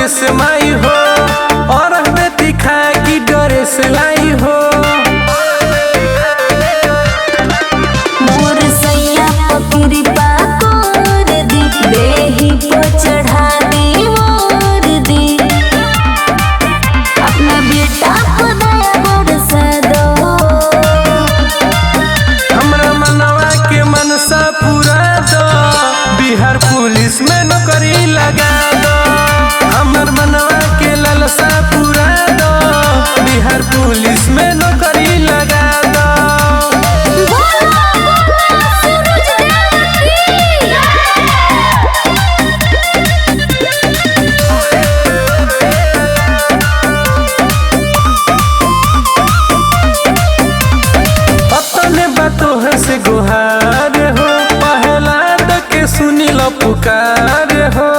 Police माई हो और बेटी खा की डरे से लाई हो। मोर सैया पकड़ी पाकोर दी देही पे चढ़ा दी मोर दी अपना बेटा को दया बरसा दो। हमरा मनवा के मनसा पूरा दो बिहार पुलिस में नौकरी लगा दो। हमर मनवा के ललसा पूरा दो बिहार पुलिस में नौकरी लगा दो। अपने बातों से गुहार हो पहला तक सुनी लो पुकार हो।